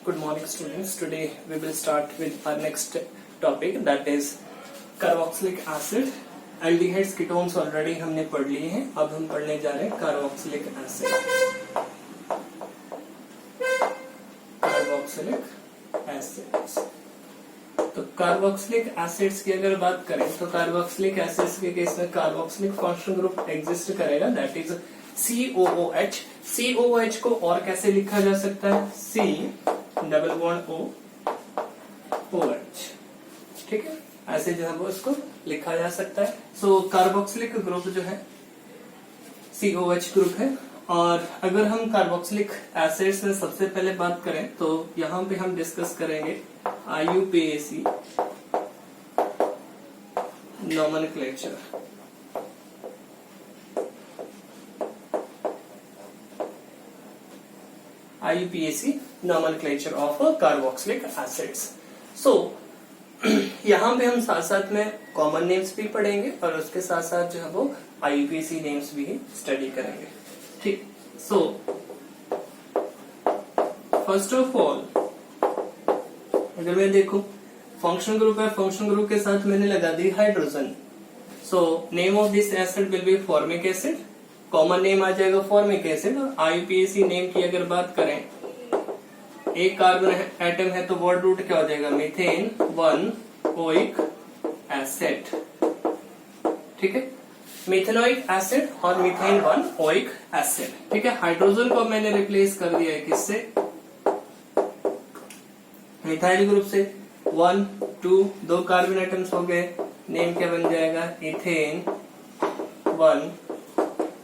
Good morning, students. Today we will start with our next topic, that is carboxylic acid. Aldehydes ketones already हमने पढ़ लिए हैं, अब हम पढ़ने जा रहे हैं कार्बोक्सिलिक एसिड। Carboxylic acids. तो कार्बोक्सिलिक एसिड्स की अगर बात करें तो कार्बोक्सिलिक एसिड्स के केस में कार्बोक्सिलिक फंक्शनल ग्रुप एग्जिस्ट करेगा, दैट इज COOH। COOH को और कैसे लिखा जा सकता है? C double bond O OH, ठीक है, ऐसे जो है वो इसको लिखा जा सकता है। सो कार्बोक्सिलिक ग्रुप जो है COH ग्रुप है। और अगर हम कार्बोक्सिलिक एसिड्स में सबसे पहले बात करें तो यहाँ पे हम डिस्कस करेंगे IUPAC nomenclature. IUPAC nomenclature of carboxylic acids। So यहाँ पे हम साथ साथ में कॉमन नेम्स भी पढ़ेंगे और उसके साथ साथ जो है वो IUPAC नेम्स भी स्टडी करेंगे, ठीक। सो फर्स्ट ऑफ ऑल अगर मैं देखूं फंक्शनल ग्रुप है, फंक्शनल ग्रुप के साथ मैंने लगा दी hydrogen. So name of this acid will be formic acid, common name आ जाएगा फॉर्मिक एसिड। और IUPAC नेम की अगर बात करें, एक कार्बन एटम है तो वर्ड रूट क्या हो जाएगा? मीथेन 1 ओइक एसिड, ठीक है, मिथेनोइक एसिड और मीथेन 1 ओइक एसिड, ठीक है। हाइड्रोजन को मैंने रिप्लेस कर दिया है किससे? मिथाइल ग्रुप से। 1 2 दो कार्बन एटम्स हो गए, नेम क्या बन जाएगा? इथेन 1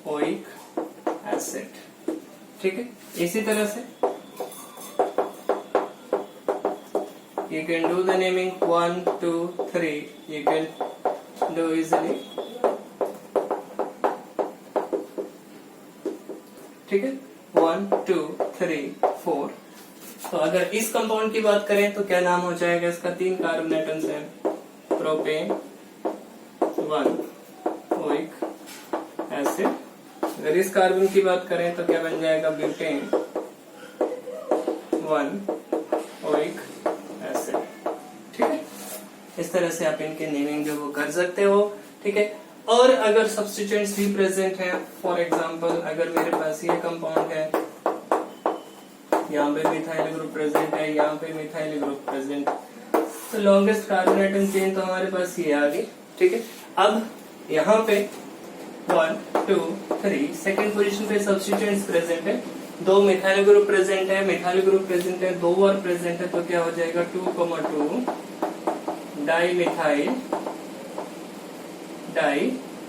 ओइक एसिड, ठीक है। इसी तरह से you can do the naming 1 2 3, you can do easily, ठीक है। 1 2 3 4। तो अगर इस कंपाउंड की बात करें तो क्या नाम हो जाएगा इसका? 3 कार्बन एटम्स हैं, प्रोपेन 1 ओइक एसिड। अगर इस कार्बन की बात करें तो क्या बन जाएगा? ब्यूटेन 1 ओइक एसिड, ठीक है। इस तरह से आप इनके नेमिंग जो वो कर सकते हो, ठीक है। और अगर सब्स्टिट्यूएंट्स भी प्रेजेंट हैं, फॉर एग्जांपल अगर मेरे पास ये कंपाउंड है, यहाँ पे मिथाइल ग्रुप प्रेजेंट है, यहाँ पे मिथाइल ग्रुप प्रेजेंट, तो लॉन्गेस्ट कार्बन एटम चेन तो हमारे पास ये आ गई, ठीक है। अब यहाँ पे 1 2 3 सेकेंड पोजीशन पे सब्स्टिट्यूएंट्स प्रेजेंट है, 2 मिथाइल ग्रुप प्रेजेंट है, मिथाइल ग्रुप प्रेजेंट है, 2 और प्रेजेंट है, तो क्या हो जाएगा? 2,2 डाई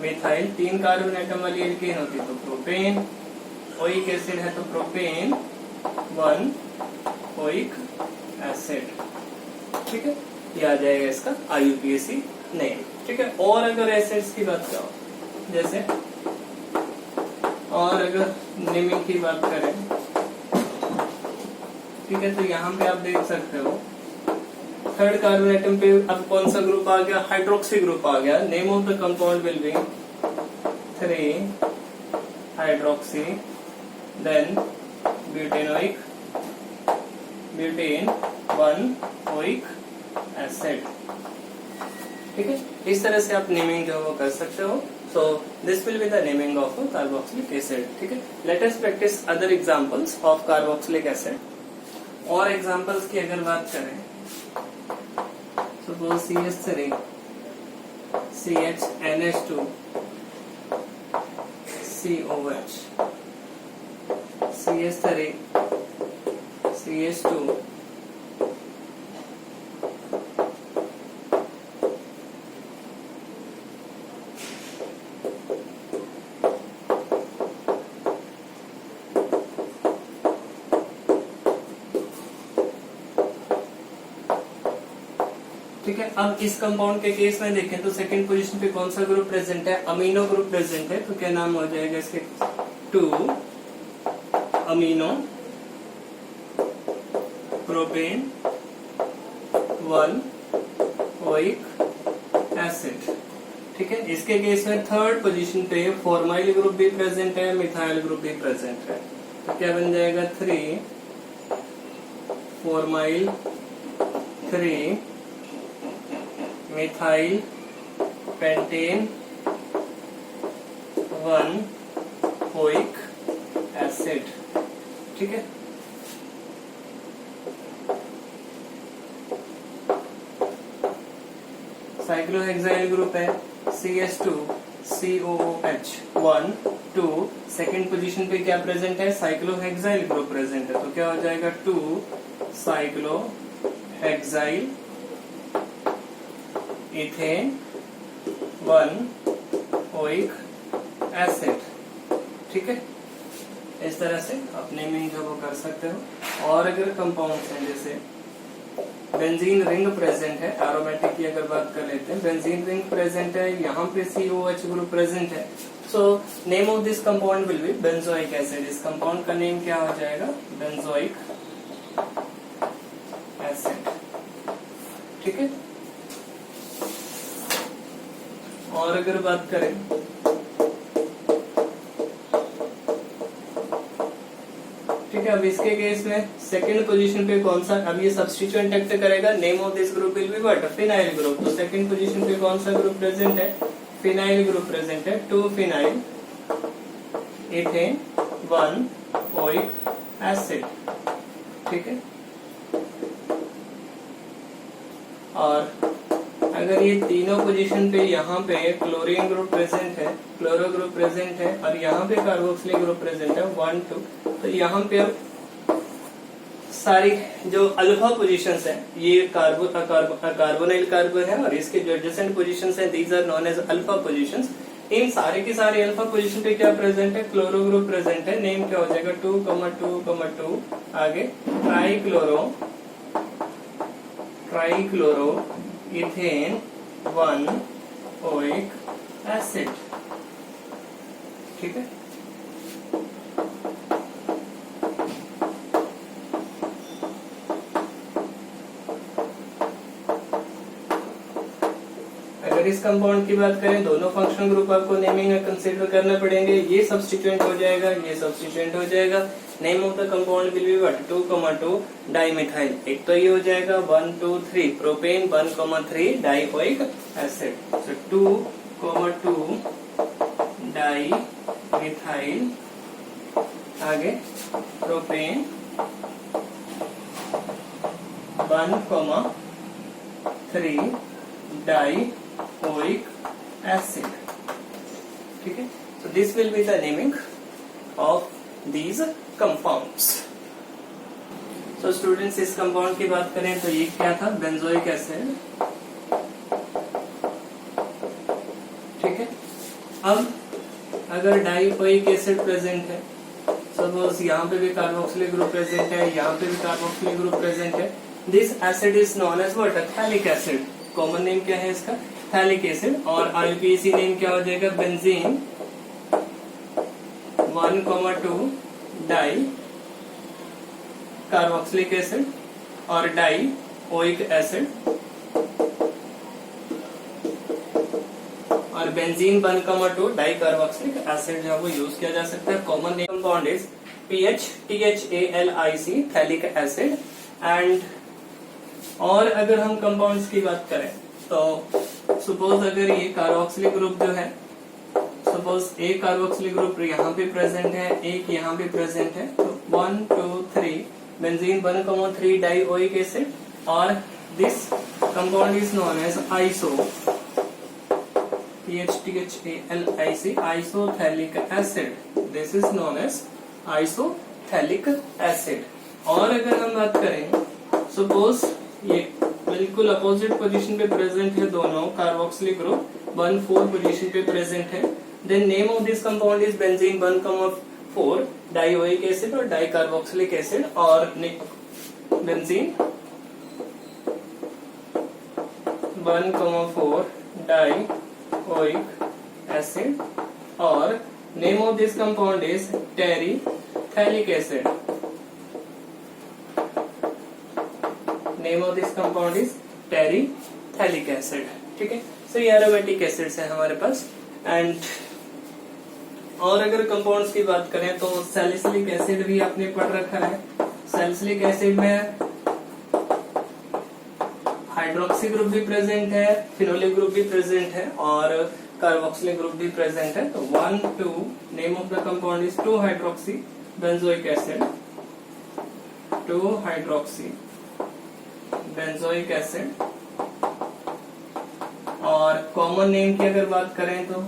मिथाइल 3 कार्बन एटम वाली एल्केन होती है तो प्रोपेन, ओइक एसिड है तो प्रोपेन 1 ओइक एसिड, ठीक है। ये आ जाएगा इसका IUPAC नेम, ठीक है। और अगर एसिड्स की बात करो, जैसे और अगर नेमिंग की बात करें, ठीक है, तो यहाँ पे आप देख सकते हो थर्ड कार्बन एटम पे अब कौन सा ग्रुप आ गया? हाइड्रोक्सी ग्रुप आ गया। Name of the compound will be 3 hydroxy, then butanoic, butane 1 oic acid, ठीक है। इस तरह से आप नेमिंग जो वो कर सकते हो। So this will be the naming of a carboxylic acid, ठीक है। Let us practice other examples of carboxylic acid। और examples की अगर बात करें, suppose CH3 CHNH2 COH CH3 CH2 ठीक है। अब इस कंपाउंड के केस में देखें तो सेकंड पोजीशन पे कौन सा ग्रुप प्रेजेंट है? अमीनो ग्रुप प्रेजेंट है, तो क्या नाम हो जाएगा इसके? 2 अमीनो प्रोपेन 1 ओइक एसिड, ठीक है। इसके केस में थर्ड पोजीशन पे फॉर्माइल ग्रुप भी प्रेजेंट है, मिथाइल ग्रुप भी प्रेजेंट है, तो क्या बन जाएगा 3 formyl 3 methyl pentane 1 oic acid. ठीक है, साइक्लोहेक्साइल ग्रुप है CH2 COOH 1 2, सेकेंड पोजीशन पे क्या प्रेजेंट है, साइक्लोहेक्साइल ग्रुप प्रेजेंट है, तो क्या हो जाएगा 2 साइक्लोहेक्साइल इथेन 1 ओइक एसिड। ठीक है, इस तरह से आप नेमिंग जो वो कर सकते हो। और अगर कंपाउंड्स हैं जैसे बेंजीन रिंग प्रेजेंट है, एरोमेटिक की अगर बात कर लेते हैं, बेंजीन रिंग प्रेजेंट है, यहाँ पे COH ग्रुप प्रेजेंट है, सो name of this compound will B benzoic acid. इस कंपाउंड का नेम क्या हो जाएगा, बेंजोइक एसिड। ठीक है, और अगर बात करें ठीक है, अब इसके केस में सेकंड पोजीशन पे कौन सा, अब ये सब्स्टिट्यूएंट एक्ट करेगा, name of this group will be what, phenyl group. तो सेकंड पोजीशन पे कौन सा ग्रुप प्रेजेंट है, फिनाइल ग्रुप प्रेजेंट है, 2 फिनाइल इथेन 1 ओइक एसिड। ठीक है, और अगर ये तीनों पोजीशन पे यहाँ पे क्लोरीन ग्रुप प्रेजेंट है, क्लोरो ग्रुप प्रेजेंट है, और यहाँ पे कार्बोक्सिलिक ग्रुप प्रेजेंट है 1 2, तो यहाँ पे अब सारी जो अल्फा पोजीशंस है, ये कार्बोनाइल कार्बन है, और इसके जो एडजेसेंट पोजीशंस है these are known as alpha positions. इन सारे के सारे अल्फा पोजीशन पे क्या प्रेजेंट है, क्लोरो ग्रुप प्रेजेंट है, नेम क्या हो जाएगा 2,2,2, आगे ट्राइक्लोरो इथेन 1 ओइक एसिड। ठीक है, अगर इस कंपाउंड की बात करें, दोनों फंक्शनल ग्रुप आपको नेमिंग में कंसीडर करने पड़ेंगे। ये सब्स्टिट्यूएंट हो जाएगा, ये सब्स्टिट्यूएंट हो जाएगा। Name of the compound will be what, 2,2 dimethyl. एक तो ये हो जाएगा 1 2 3 प्रोपेन 1,3 डाइओइक एसिड। सो 2,2 डाइमिथाइल, आगे प्रोपेन 1,3 डाइओइक एसिड। ठीक है, so this will be the naming of these compounds. So students, इस कंपाउंड की बात करें तो ये क्या था, बेंजोइक एसिड। ठीक है, अब अगर डाइओइक एसिड प्रेजेंट है, सपोज यहाँ पे भी कार्बोक्सिलिक ग्रुप प्रेजेंट है, यहाँ पे भी कार्बोक्सिलिक ग्रुप प्रेजेंट है, this acid is known as what, phthalic acid. Common name क्या है इसका, थैलिक एसिड। और IUPAC नेम क्या हो जाएगा, बेंजीन 1,2 डाई कार्बोक्सिलिक एसिड और डाई ओइक एसिड। और बेंजीन 1,2 डाई कार्बोक्सिलिक एसिड जो है वो यूज किया जा सकता है। Common name compound is THALIC phthalic acid. And और अगर हम कंपाउंड्स की बात करें तो सपोज अगर ये कार्बोक्सिलिक ग्रुप जो है, सपोज एक कार्बोक्सिलिक ग्रुप यहाँ पे प्रेजेंट है, एक यहाँ पे प्रेजेंट है, तो 1 2 3 बेंजीन 1,3 डाइओइक एसिड। और this compound is known as iso, THALIC isophthalic acid. This is known as isophthalic acid. और अगर हम बात करें, सपोज ये बिल्कुल अपोजिट पोजीशन पे प्रेजेंट है, दोनों कार्बोक्सिलिक ग्रुप 1,4 पोजीशन पे प्रेजेंट है, then name of this compound is benzene 1,4 dioic acid और डाई कार्बोक्सिलिक एसिड। और बेंजीन 1,4 डाइओइक एसिड और name of this compound is terephthalic acid. Name of this compound is terephthalic acid. ठीक है, सो ये aromatic acids है हमारे पास। And और अगर कंपाउंड्स की बात करें तो सैलिसिलिक एसिड भी आपने पढ़ रखा है। सैलिसिलिक एसिड में हाइड्रोक्सी ग्रुप भी प्रेजेंट है, फिनोलिक ग्रुप भी प्रेजेंट है और कार्बोक्सिलिक ग्रुप भी प्रेजेंट है। तो 1 2 name of the compound is 2 hydroxy benzoic acid, 2 hydroxy benzoic acid. और कॉमन नेम की अगर बात करें तो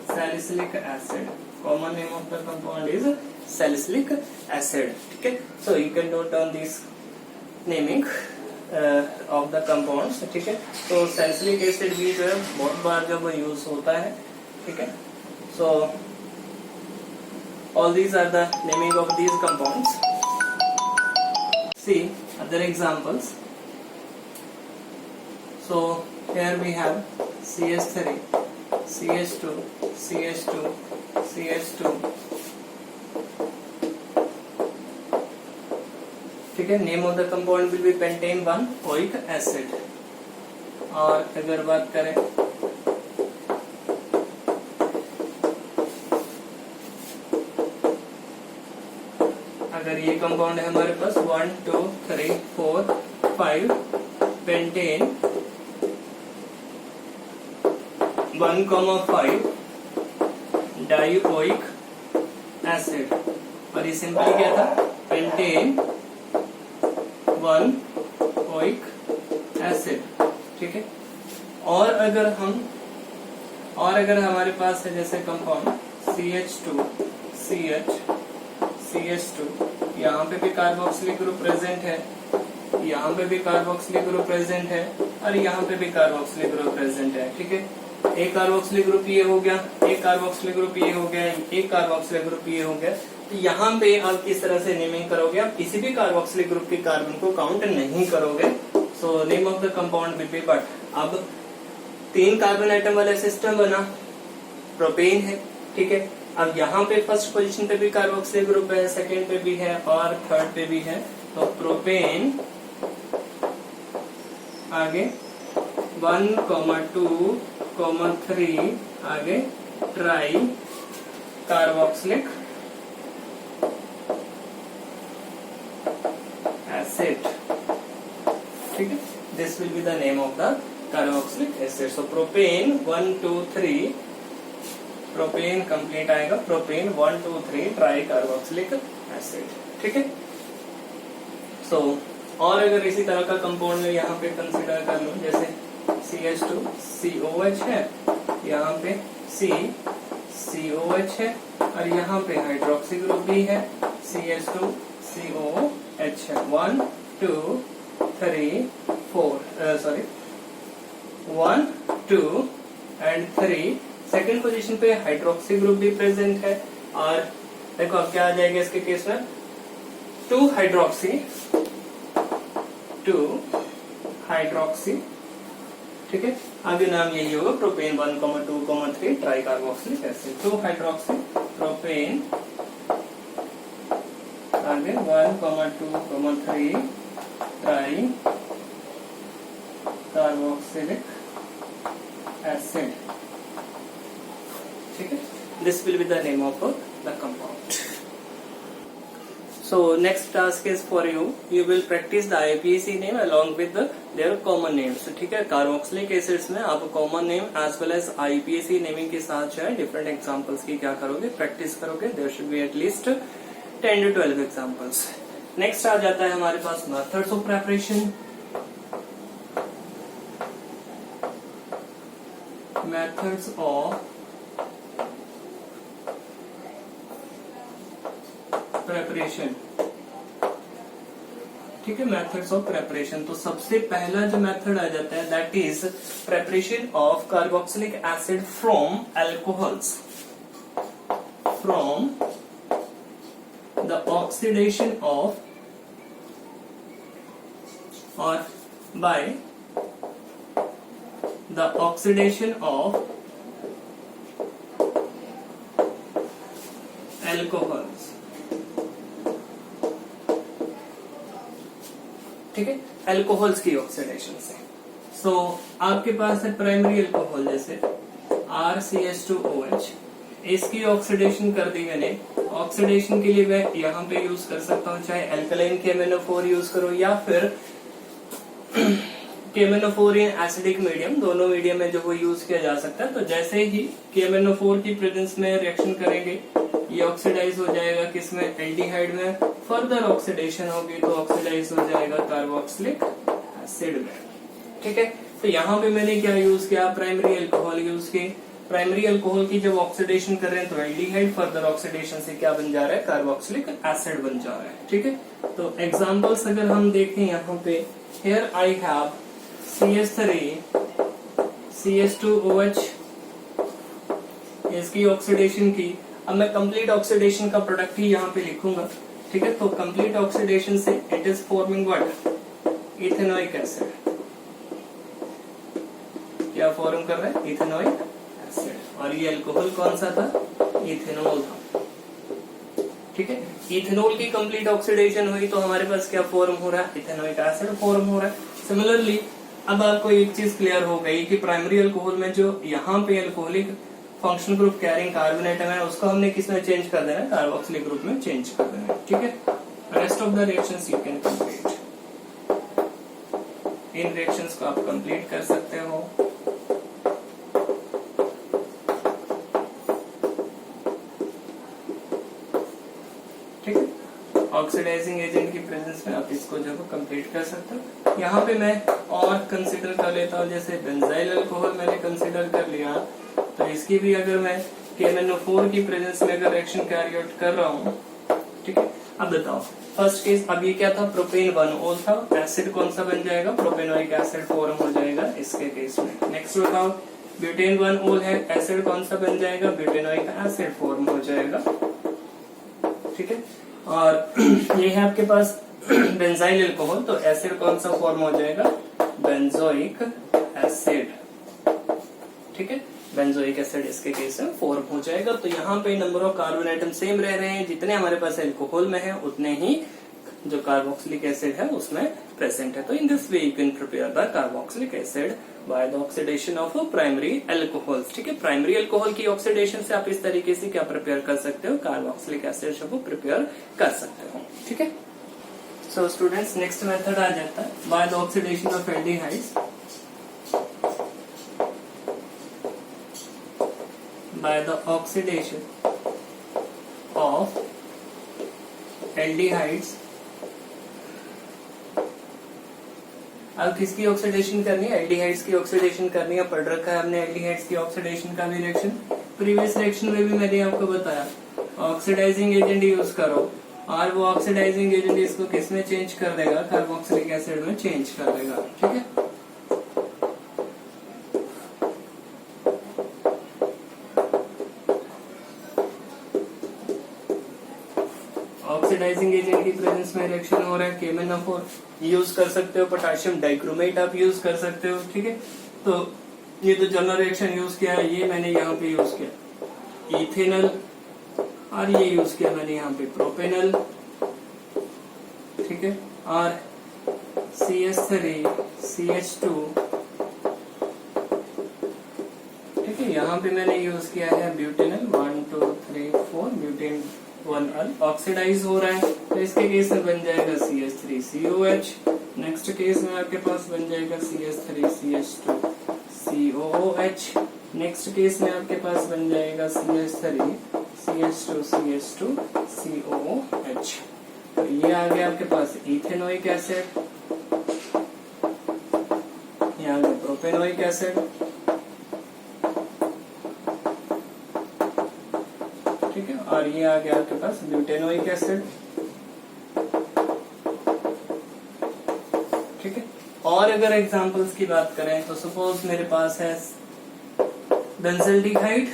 salicylic acid, common name of the compound is salicylic acid. ठीक है, so you can note down this naming of the compounds. ठीक है, तो सैलिसिलिक एसिड भी जो है बहुत बार जब यूज होता है। ठीक है, so all these are the naming of these compounds. See other examples. So here we have CH3, CH2, CH2, CH2। ठीक है, name of the compound will B pentane 1 oic acid. और अगर बात करें अगर ये कंपाउंड है हमारे पास 1 2 3 4 5 पेंटेन 1,5 डाइओइक एसिड। और ये सिंपली क्या था, पेंटेन 1 ओइक एसिड। ठीक है, और अगर हमारे पास है जैसे कंपाउंड CH2 CH CH2, यहाँ पे भी कार्बोक्सिलिक ग्रुप प्रेजेंट है, यहाँ पे भी कार्बोक्सिलिक ग्रुप प्रेजेंट है और यहाँ पे भी कार्बोक्सिलिक ग्रुप प्रेजेंट है। ठीक है, एक कार्बोक्सिलिक ग्रुप ये हो गया, एक कार्बोक्सिलिक ग्रुप ये हो गया, एक कार्बोक्सिलिक ग्रुप ये हो गया। तो यहाँ पे आप किस तरह से नेमिंग करोगे, आप किसी भी कार्बोक्सिलिक ग्रुप के कार्बन को काउंट नहीं करोगे। सो name of the compound will B but. अब 3 कार्बन एटम वाला सिस्टम बना, प्रोपेन है। ठीक है, अब यहाँ पे फर्स्ट पोजीशन पे भी कार्बोक्सिलिक ग्रुप है, सेकेंड पे भी है और थर्ड पे भी है। तो प्रोपेन आगे 1, 2, 3 आगे ट्राई कार्बोक्सिलिक एसिड। ठीक है, this will be the name of the carboxylic acid. So propane 1 2 3, propane complete आएगा, प्रोपेन 1 2 3 ट्राई कार्बोक्सिलिक एसिड। ठीक है, सो और अगर इसी तरह का कंपाउंड में यहाँ पे कंसिडर कर लो, जैसे CH2 COH है, यहाँ पे COH है और यहाँ पे हाइड्रोक्सी ग्रुप भी है, CH2 COH है। 1 2 3 4 सॉरी 1 2 एंड 3। सेकेंड पोजीशन पे हाइड्रोक्सी ग्रुप भी प्रेजेंट है। और देखो अब क्या आ जाएगा इसके केस में, 2 हाइड्रोक्सी। ठीक है, आगे नाम यही होगा, propane 1 2 3 try carboxylic acid. 2 hydroxy propane आगे 1 2 3 ट्राई कार्बोक्सिलिक एसिड। ठीक है, this will be the name of the compound. So next task is for you. You will practice the IUPAC name along with their common names. ठीक है, carboxylic acids में आप common name as well as IUPAC naming के साथ जो है different examples की क्या करोगे, प्रैक्टिस करोगे। There should be at least 10 to 12 examples. Next आ जाता है हमारे पास methods of preparation. Methods of preparation. ठीक है, मेथड्स ऑफ प्रेपरेशन। तो सबसे पहला जो मेथड आ जाता है that is preparation of carboxylic acid from alcohols, from the oxidation of और by the oxidation of alcohols. ठीक है, अल्कोहल्स की ऑक्सीडेशन से। सो आपके पास है प्राइमरी अल्कोहल जैसे RCH2OH, इसकी ऑक्सीडेशन कर दी मैंने। ऑक्सीडेशन के लिए मैं यहाँ पे यूज कर सकता हूँ, चाहे अल्कलाइन के MnO4 यूज करो या फिर KMnO4 इन एसिडिक मीडियम, दोनों मीडियम में जो वो यूज किया जा सकता है। तो जैसे ही KMnO4 की प्रेजेंस में रिएक्शन करेंगे, ये ऑक्सीडाइज हो जाएगा किसमें, एल्डिहाइड में। फर्दर ऑक्सीडेशन होगी तो ऑक्सीडाइज हो जाएगा कार्बोक्सिलिक एसिड में। ठीक है, तो यहाँ पे मैंने क्या यूज किया, प्राइमरी अल्कोहल यूज की। प्राइमरी अल्कोहल की जब ऑक्सीडेशन कर रहे हैं तो एल्डिहाइड, फर्दर ऑक्सीडेशन से क्या बन जा रहा है, कार्बोक्सिलिक एसिड बन जा रहा है। ठीक है, तो एग्जांपल्स अगर हम देखें यहाँ पे, here I have CH3 CH2OH, इसकी ऑक्सीडेशन की। अब मैं कंप्लीट ऑक्सीडेशन का प्रोडक्ट ही यहाँ पे लिखूंगा। ठीक है, तो कंप्लीट ऑक्सीडेशन से it is forming what, ethanoic acid. क्या फॉर्म कर रहा है, इथेनोइक एसिड। और ये अल्कोहल कौन सा था, इथेनॉल था। ठीक है, इथेनॉल की कंप्लीट ऑक्सीडेशन हुई तो हमारे पास क्या फॉर्म हो रहा है, इथेनोइक एसिड फॉर्म हो रहा है। सिमिलरली अब आपको एक चीज क्लियर हो गई कि प्राइमरी अल्कोहल में जो यहाँ पे alcoholic functional group carrying carbon atom है, उसको हमने किस में चेंज कर देना है, कार्बोक्सिलिक ग्रुप में चेंज कर देना है। ठीक है, rest of the reactions you can complete, in reactions को आप कंप्लीट कर सकते हो। ठीक है, ऑक्सीडाइजिंग एजेंट की प्रेजेंस में आप इसको जो है कंप्लीट कर सकते हो। यहाँ पे मैं और कंसीडर कर लेता हूँ, जैसे बेंजाइल अल्कोहल मैंने कंसीडर कर लिया, तो इसकी भी अगर मैं KMnO4 की प्रेजेंस में अगर रिएक्शन कैरी आउट कर रहा हूँ। ठीक है, अब बताओ फर्स्ट केस, अब ये क्या था, प्रोपेन 1-ol था, एसिड कौन सा बन जाएगा, प्रोपेनोइक एसिड फॉर्म हो जाएगा इसके केस में। नेक्स्ट बताओ, ब्यूटेन 1-ol है, एसिड कौन सा बन जाएगा, ब्यूटेनोइक एसिड फॉर्म हो जाएगा। ठीक है, और ये है आपके पास बेंजाइल अल्कोहल, तो एसिड कौन सा फॉर्म हो जाएगा, बेंजोइक एसिड। ठीक है, बेंजोइक एसिड इसके केस में फॉर्म हो जाएगा। तो यहाँ पे number of carbon atom same रह रहे हैं, जितने हमारे पास अल्कोहल में है उतने ही जो कार्बोक्सिलिक एसिड है उसमें प्रेजेंट है। तो इन this way you can prepare the carboxylic acid by the oxidation of primary alcohols. ठीक है, प्राइमरी अल्कोहल की ऑक्सीडेशन से आप इस तरीके से क्या प्रिपेयर कर सकते हो, कार्बोक्सिलिक एसिड जो प्रिपेयर कर सकते हो। ठीक है, सो स्टूडेंट्स नेक्स्ट मेथड आ जाता है by the oxidation of aldehydes. By the oxidation of aldehydes, अब किसकी ऑक्सीडेशन करनी है, एल्डिहाइड्स की ऑक्सीडेशन करनी है। पढ़ रखा है हमने एल्डिहाइड्स की ऑक्सीडेशन का भी रिएक्शन, प्रीवियस रिएक्शन में भी मैंने आपको बताया, ऑक्सीडाइजिंग एजेंट यूज करो और वो ऑक्सीडाइजिंग एजेंट इसको किस में चेंज कर देगा, कार्बोक्सिलिक एसिड में चेंज कर देगा। ठीक है, ऑक्सीडाइजिंग एजेंट की प्रेजेंस में रिएक्शन हो रहा है, KMnO4 यूज कर सकते हो, पोटेशियम डाइक्रोमेट आप यूज कर सकते हो। ठीक है, तो ये तो जनरल रिएक्शन यूज किया है, ये मैंने यहाँ पे यूज किया इथेनल, और ये यूज किया मैंने यहाँ पे प्रोपेनल। ठीक है, और CH3 CH2। ठीक है, यहाँ पे मैंने यूज किया है ब्यूटेनल 1 2 3 4, ब्यूटेन 1-al ऑक्सीडाइज हो रहा है, तो इसके केस में बन जाएगा CH3COH। नेक्स्ट केस में आपके पास बन जाएगा CH3CH2 COOH। नेक्स्ट केस में आपके पास बन जाएगा CH3CH2 CH2 COOH। तो ये आ गया आपके पास इथेनोइक एसिड, ये आ गया प्रोपेनोइक एसिड। ठीक है, और ये आ गया आपके पास ब्यूटेनोइक एसिड। ठीक है, और अगर एग्जांपल्स की बात करें तो सपोज मेरे पास है बेंजल्डिहाइड,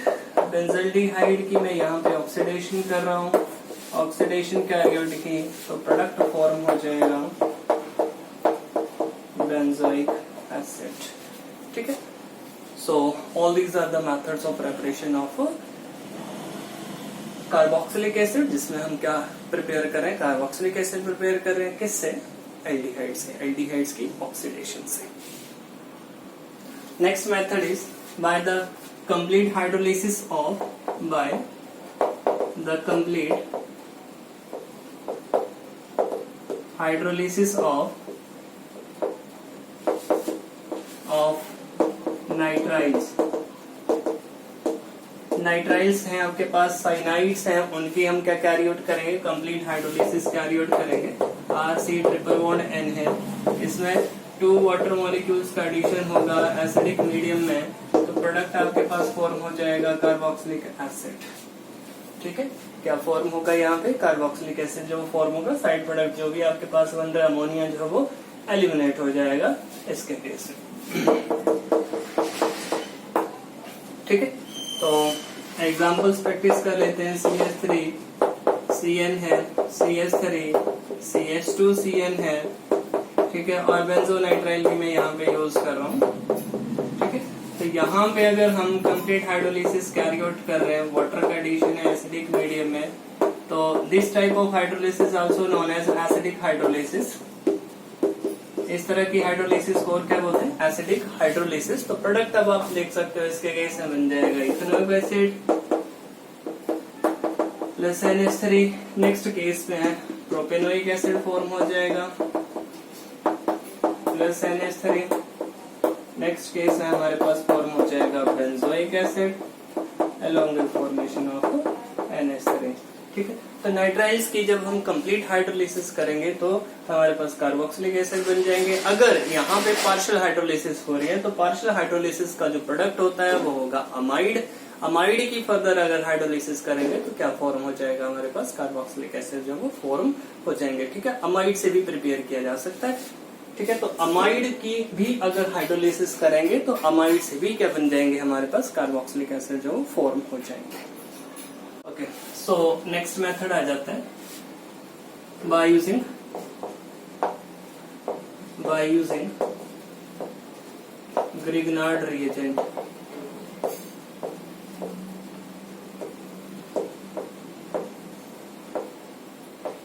बेंजल्डिहाइड की मैं यहाँ पे ऑक्सीडेशन कर रहा हूँ, ऑक्सीडेशन कैरी आउट की तो प्रोडक्ट फॉर्म हो जाएगा बेंजोइक एसिड। ठीक है, so all these are the methods of preparation of carboxylic acid, जिसमें हम क्या प्रिपेयर कर रहे हैं, कार्बोक्सिलिक एसिड प्रिपेयर कर रहे हैं किससे, एल्डिहाइड से, एल्डिहाइड्स की ऑक्सीडेशन से। Next method is by the complete hydrolysis of, by the complete hydrolysis of of nitriles. Nitriles हैं आपके पास, साइनाइड्स हैं, उनकी हम क्या कैरी आउट करेंगे, कंप्लीट हाइड्रोलिसिस कैरी आउट करेंगे। RC ट्रिपल बॉन्ड N है, इसमें 2 वाटर मॉलिक्यूल्स का एडिशन होगा एसिडिक मीडियम में, तो प्रोडक्ट आपके पास फॉर्म हो जाएगा कार्बोक्सिलिक एसिड। ठीक है, क्या फॉर्म होगा यहाँ पे, कार्बोक्सिलिक एसिड जो फॉर्म होगा, साइड प्रोडक्ट जो भी आपके पास बन रहा है अमोनिया जो है वो एलिमिनेट हो जाएगा इसके केस में। ठीक है, तो एग्जांपल्स प्रैक्टिस कर लेते हैं। CH3 CN है, CH3 CH2 CN है, ठीक है, और बेंजोनाइट्राइल भी मैं यहाँ पे यूज कर रहा हूँ। ठीक है, तो यहाँ पे अगर हम कंप्लीट हाइड्रोलिसिस कैरी आउट कर रहे हैं, वाटर का एडिशन है एसिडिक मीडियम में, तो this type of hydrolysis also known as acidic hydrolysis. इस तरह की हाइड्रोलिसिस को और क्या बोलते हैं, एसिडिक हाइड्रोलिसिस। तो प्रोडक्ट अब आप देख सकते हो इसके केस में बन जाएगा ethanoic acid plus NH3। Next case में है प्रोपेनोइक एसिड फॉर्म हो जाएगा प्लस NH3। नेक्स्ट केस है हमारे पास फॉर्म हो जाएगा benzoic acid along with formation of NH3। ठीक है, तो नाइट्राइल्स की जब हम कंप्लीट हाइड्रोलिसिस करेंगे तो हमारे पास कार्बोक्सिलिक एसिड बन जाएंगे। अगर यहाँ पे पार्शियल हाइड्रोलिसिस हो रही है तो पार्शियल हाइड्रोलिसिस का जो प्रोडक्ट होता है वो होगा अमाइड। अमाइड की फर्दर अगर हाइड्रोलिसिस करेंगे तो क्या फॉर्म हो जाएगा हमारे पास, कार्बोक्सिलिक एसिड जो वो फॉर्म हो जाएंगे। ठीक है, अमाइड से भी प्रिपेयर किया जा सकता है। ठीक है, तो अमाइड की भी अगर हाइड्रोलिसिस करेंगे तो अमाइड से भी क्या बन जाएंगे हमारे पास, कार्बोक्सिलिक एसिड जो फॉर्म हो जाएंगे। ओके, सो नेक्स्ट मेथड आ जाता है बाय यूजिंग ग्रिग्नार्ड रिएजेंट।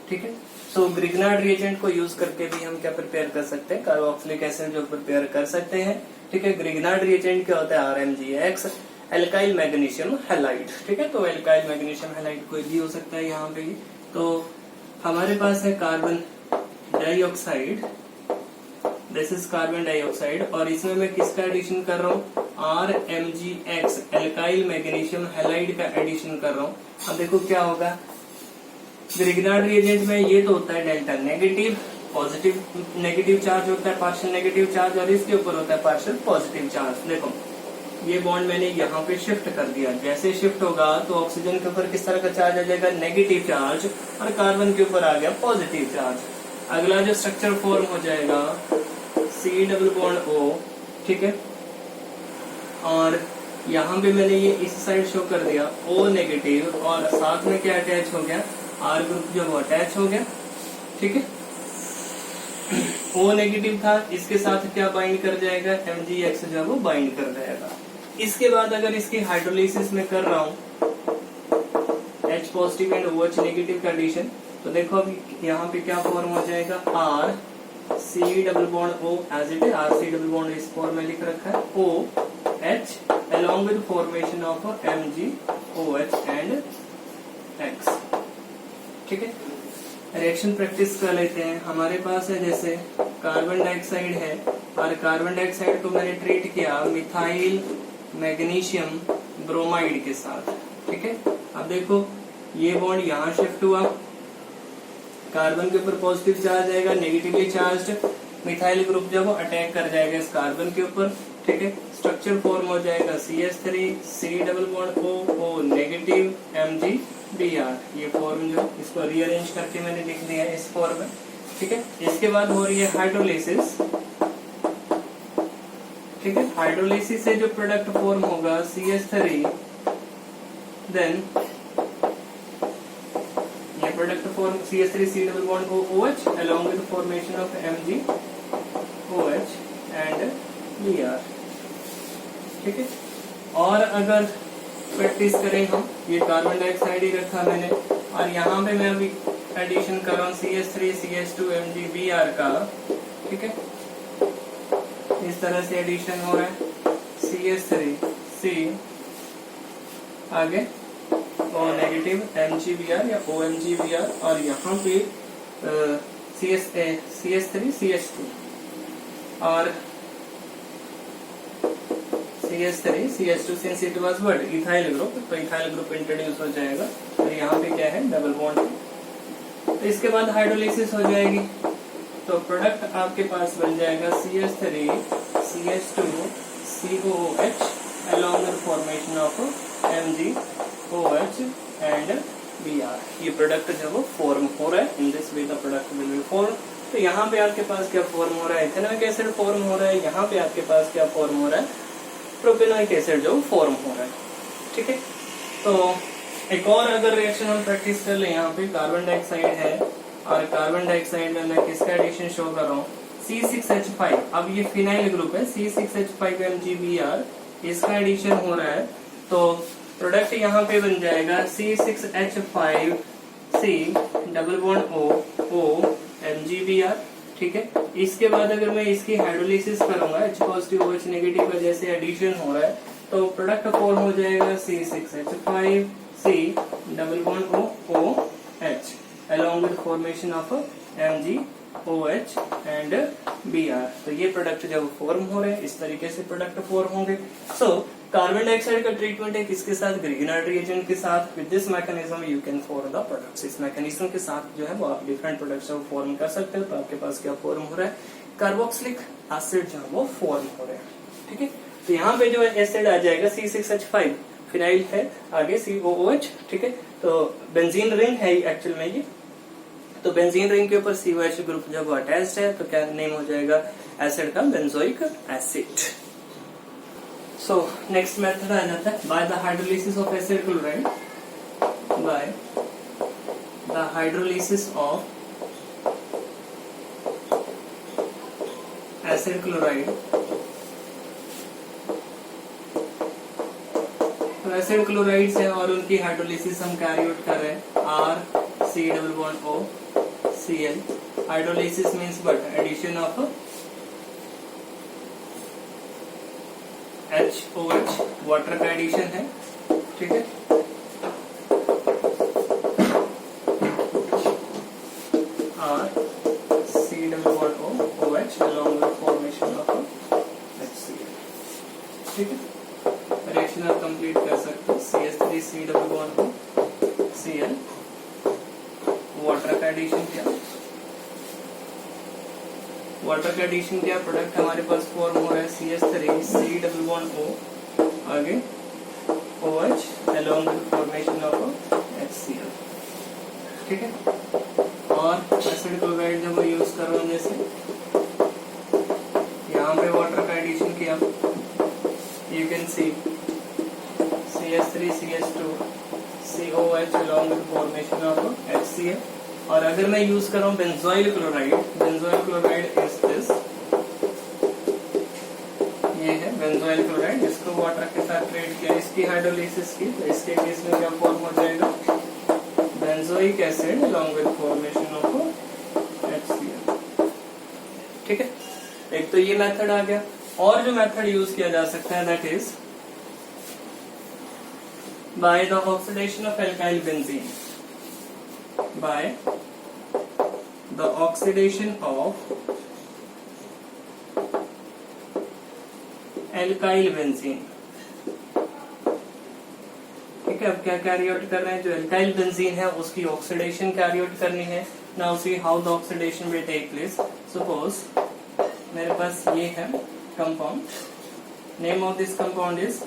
ठीक है, सो ग्रिग्नार्ड रिएजेंट को यूज करके भी हम क्या प्रिपेयर कर सकते हैं, कार्बोक्सिलिक एसिड जो प्रिपेयर कर सकते हैं। ठीक है, ग्रिग्नार्ड रिएजेंट क्या होता है, RMgX एल्काइल मैग्नीशियम हैलाइड। ठीक है, तो एल्काइल मैग्नीशियम हैलाइड कोई भी हो सकता है यहाँ पे। तो हमारे पास है carbon dioxide, this is carbon dioxide, और इसमें मैं किसका एडिशन कर रहा हूँ, RMgX एल्काइल मैग्नीशियम हैलाइड का एडिशन कर रहा हूँ। अब देखो क्या होगा, ग्रिग्नार्ड रिएजेंट में ये तो होता है delta negative, positive negative charge होता है, पार्शियल नेगेटिव चार्ज, और इसके ऊपर होता है पार्शियल पॉजिटिव चार्ज। देखो ये बॉन्ड मैंने यहाँ पे शिफ्ट कर दिया, जैसे शिफ्ट होगा तो ऑक्सीजन के ऊपर किस तरह का चार्ज आ जाएगा, नेगेटिव चार्ज, और कार्बन के ऊपर आ गया पॉजिटिव चार्ज। अगला जो स्ट्रक्चर फॉर्म हो जाएगा C डबल बॉन्ड O। ठीक है, और यहाँ पे मैंने ये इस साइड शो कर दिया O नेगेटिव, और साथ में क्या अटैच हो गया, R ग्रुप जो वो अटैच हो गया। ठीक है, O नेगेटिव था, इसके साथ क्या बाइंड कर जाएगा, MgX जो है वो बाइंड कर जाएगा। इसके बाद अगर इसकी हाइड्रोलिसिस में कर रहा हूँ H positive and OH negative का एडिशन, तो देखो अभी यहाँ पे क्या फॉर्म हो जाएगा, RC double bond O as it is, RC double bond इस फॉर्म में लिख रखा है, OH along with formation of MgOH and X। ठीक है, रिएक्शन प्रैक्टिस कर लेते हैं। हमारे पास है जैसे कार्बन डाइऑक्साइड है, और कार्बन डाइऑक्साइड को मैंने ट्रीट किया मिथाइल मैग्नीशियम ब्रोमाइड के साथ। ठीक है, अब देखो ये बॉन्ड यहाँ शिफ्ट हुआ, कार्बन के ऊपर पॉजिटिव चार्ज आएगा, नेगेटिवली चार्ज्ड मिथाइल ग्रुप जब वो अटैक कर जाएगा इस कार्बन के ऊपर। ठीक है, स्ट्रक्चर फॉर्म हो जाएगा CH3 C double bond O negative MgBr। ये फॉर्म जो इसको रीअरेंज करके मैंने लिख दिया है इस फॉर्म में। ठीक है, इसके बाद हो रही है हाइड्रोलिसिस। ठीक है, हाइड्रोलिसिस से जो प्रोडक्ट फॉर्म होगा CH3, देन ये product form CH3 C double bond OH along with formation of MgOH and Br। ठीक है, और अगर प्रैक्टिस करें हम, ये कार्बन डाइऑक्साइड ही रखा मैंने, और यहाँ पे मैं अभी एडिशन कर रहा हूँ CH3 CH2 MgBr का। ठीक है, इस तरह से एडिशन हो रहा है, CH3 C आगे O नेगेटिव MgBr या OMgBr, और यहाँ पे CH3 CH2, और CH3 CH2 since it was what ethyl group, तो इथाइल ग्रुप इंट्रोड्यूस हो जाएगा, तो यहाँ पे क्या है डबल बॉन्ड है। तो इसके बाद हाइड्रोलिसिस हो जाएगी, तो प्रोडक्ट आपके पास बन जाएगा CH3 CH2 COOH along with formation of MgOH and Br। ये प्रोडक्ट जो वो फॉर्म हो रहा है, इन this way the product will be form. तो यहाँ पे आपके पास क्या फॉर्म हो रहा है, इथेनॉइक एसिड फॉर्म हो रहा है, यहाँ पे आपके पास क्या फॉर्म हो रहा है, प्रोपेनोइक एसिड जो फॉर्म हो रहा है। ठीक है, तो एक और अगर रिएक्शन हम प्रैक्टिस कर ले, यहाँ पे कार्बन डाइऑक्साइड है और कार्बन डाइऑक्साइड में मैं किसका एडिशन शो कर रहा हूँ, C6H5। अब ये फिनाइल ग्रुप है C6H5MgBr, इसका एडिशन हो रहा है, तो प्रोडक्ट यहाँ पे बन जाएगा C6H5C double bond O MgBr। ठीक है, इसके बाद अगर मैं इसकी हाइड्रोलिसिस करूंगा H पॉजिटिव OH नेगेटिव का जैसे एडिशन हो रहा है, तो प्रोडक्ट फॉर्म हो जाएगा C6H5C double bond OH along with formation of MgOH and Br। तो ये प्रोडक्ट जब फॉर्म हो रहे हैं, इस तरीके से प्रोडक्ट फॉर्म होंगे। सो कार्बन डाइऑक्साइड का ट्रीटमेंट है किसके साथ, ग्रिग्नार्ड रिएजेंट के साथ। With this mechanism you can form the products. इस मैकेनिज्म के साथ जो है वो आप डिफरेंट प्रोडक्ट्स को फॉर्म कर सकते हो। तो आपके पास क्या फॉर्म हो रहा है, कार्बोक्सिलिक एसिड जो है वो फॉर्म हो रहे हैं। ठीक है, तो यहाँ पे जो एसिड आ जाएगा C6H5 फिनाइल है, आगे COOH। ठीक है, तो बेंजीन रिंग है एक्चुअल में ये, तो बेंजीन रिंग के ऊपर COH ग्रुप जब अटैच्ड है तो क्या नेम हो जाएगा एसिड का, benzoic acid. So next method आ जाता है by the hydrolysis of acid chloride, by the hydrolysis of acid chloride. तो एसिड क्लोराइड से और उनकी हाइड्रोलिसिस हम कैरी आउट कर रहे हैं, R C double bond O Cl। Hydrolysis means what, addition of HOH, water का एडिशन है। ठीक है, R C double bond OH along with formation of HCl। ठीक है, रिएक्शन आप कंप्लीट कर सकते हो, CH3C double bond Cl, water का एडिशन किया, वाटर का एडिशन किया, प्रोडक्ट हमारे पास फॉर्म हो रहा है CH3C डबल बॉन्ड O, आगे OH along with formation of HCl। ठीक है, और एसिड क्लोराइड जब यूज कर रहा हूँ, जैसे यहाँ पे वाटर का एडिशन किया, you can see CH3CH2 COH along with formation of HCl। और अगर मैं यूज कर रहा हूँ benzoyl chloride, benzoyl chloride is this, ये है बेंजोइल क्लोराइड, इसको वाटर के साथ ट्रीट किया, इसकी हाइड्रोलिसिस की, तो इसके केस में क्या फॉर्म हो जाएगा, benzoic acid along with formation of HCl। ठीक है, एक तो ये मेथड आ गया, और जो मेथड यूज किया जा सकता है that is by the oxidation of alkyl benzene, by the oxidation of alkyl benzene। ठीक है, अब क्या कैरी आउट कर रहे हैं, जो alkyl benzene है उसकी ऑक्सीडेशन कैरी आउट करनी है। Now see how the oxidation will take place. Suppose मेरे पास ये है compound, name of this compound is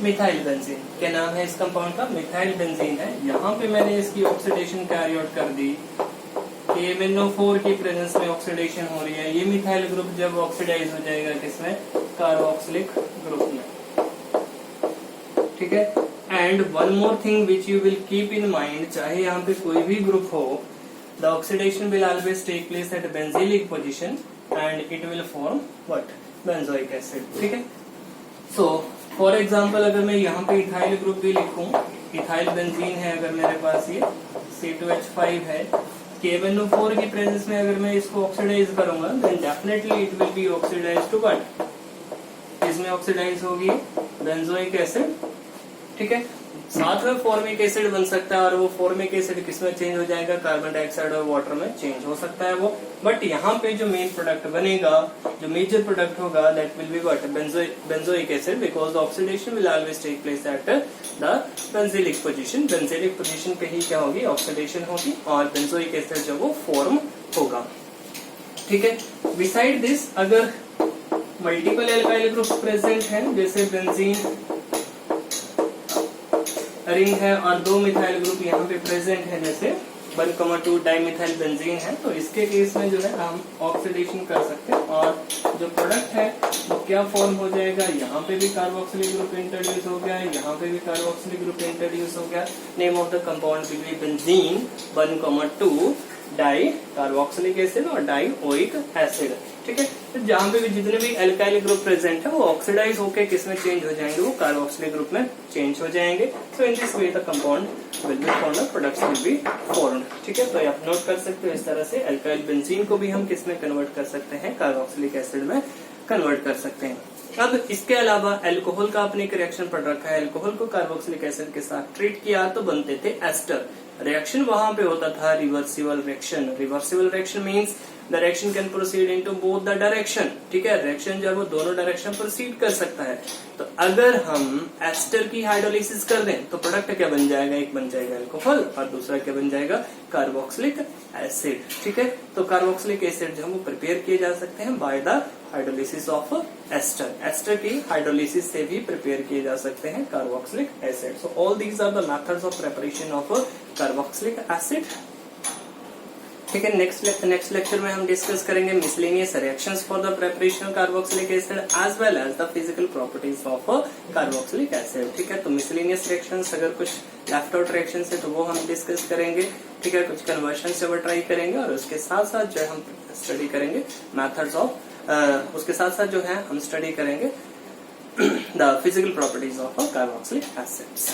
methyl benzene. क्या नाम है इस कंपाउंड का, मिथाइल बेंजीन है। यहाँ पे मैंने इसकी ऑक्सीडेशन कैरी आउट कर दी, KMnO4 की प्रेजेंस में ऑक्सीडेशन हो रही है। ये मिथाइल ग्रुप जब ऑक्सीडाइज हो जाएगा किसमें, कार्बोक्सिलिक ग्रुप में। ठीक है, and one more thing which you will keep in mind, चाहे यहाँ पे कोई भी ग्रुप हो, the oxidation will always take place at benzylic position and it will form what, benzoic acid. ठीक है, सो फॉर एग्जाम्पल अगर मैं यहाँ पे इथाइल ग्रुप भी लिखूं, इथाइल बेंजीन है अगर मेरे पास, ये C2H5 है, KMnO4 की प्रेजेंस में अगर मैं इसको ऑक्सीडाइज करूंगा, then definitely it will be oxidise to what, इसमें ऑक्सीडाइज होगी बेंजोइक एसिड। ठीक है, साथ में फॉर्मिक एसिड बन सकता है, और वो फॉर्मिक एसिड किसमें चेंज हो जाएगा, कार्बन डाइऑक्साइड और वाटर में चेंज हो सकता है वो। बट यहाँ पे जो मेन प्रोडक्ट बनेगा, जो मेजर प्रोडक्ट होगा, that will be what, benzoic acid, because oxidation will always take place at the benzylic position. Benzylic position पे ही क्या होगी, ऑक्सीडेशन होगी, और बेंजोइक एसिड जो वो फॉर्म होगा। ठीक है, बिसाइड दिस अगर मल्टीपल एल्काइल ग्रुप प्रेजेंट हैं, जैसे बेंजीन रिंग है और 2 मिथाइल ग्रुप यहाँ पे प्रेजेंट है, जैसे 1,2 डाइमिथाइल बेंजीन है, तो इसके केस में जो है हम ऑक्सीडेशन कर सकते हैं, और जो प्रोडक्ट है वो क्या फॉर्म हो जाएगा, यहाँ पे भी कार्बोक्सिलिक ग्रुप इंट्रोड्यूस हो गया, यहाँ पे भी कार्बोक्सिलिक ग्रुप इंट्रोड्यूस हो गया। Name of the compound will B benzene 1,2 di carboxylic acid और डाइओइक एसिड। ठीक है, तो जहाँ पे भी जितने भी एल्काइल ग्रुप प्रेजेंट है वो ऑक्सीडाइज होकर किसमें चेंज हो जाएंगे, वो कार्बोक्सिलिक ग्रुप में चेंज हो जाएंगे। So in this way the compound will be formed, products will be formed. ठीक है, तो आप नोट कर सकते हो इस तरह से एल्काइल बेंजीन को भी हम किसमें कन्वर्ट कर सकते हैं, कार्बोक्सिलिक एसिड में कन्वर्ट कर सकते हैं। अब इसके अलावा अल्कोहल का अपने एक रिएक्शन पढ़ रखा है, अल्कोहल को कार्बोक्सिलिक एसिड के साथ ट्रीट किया तो बनते थे एस्टर। रिएक्शन वहां पे होता था reversible reaction. Reversible reaction means the reaction can proceed into both the direction. ठीक है, रिएक्शन जो है वो दोनों डायरेक्शन प्रोसीड कर सकता है। तो अगर हम एस्टर की हाइड्रोलिसिस कर दें तो प्रोडक्ट क्या बन जाएगा, एक बन जाएगा अल्कोहल और दूसरा क्या बन जाएगा, कार्बोक्सिलिक एसिड। ठीक है, तो कार्बोक्सिलिक एसिड जो है वो प्रिपेयर किए जा सकते हैं by the hydrolysis of ester. Ester की हाइड्रोलिसिस से भी प्रिपेयर किए जा सकते हैं carboxylic acid. So all these are the methods of preparation of carboxylic acid. ठीक है, नेक्स्ट लेक्चर में हम डिस्कस करेंगे miscellaneous reactions for the preparation of carboxylic acid as well as the physical properties of carboxylic acid. ठीक है, तो miscellaneous reactions अगर कुछ लेफ्ट आउट रिएक्शंस है तो वो हम डिस्कस करेंगे। ठीक है, कुछ कन्वर्शन से वो ट्राई करेंगे, और उसके साथ साथ जो है हम स्टडी करेंगे मेथड्स ऑफ उसके साथ साथ जो है हम स्टडी करेंगे the physical properties of carboxylic acids.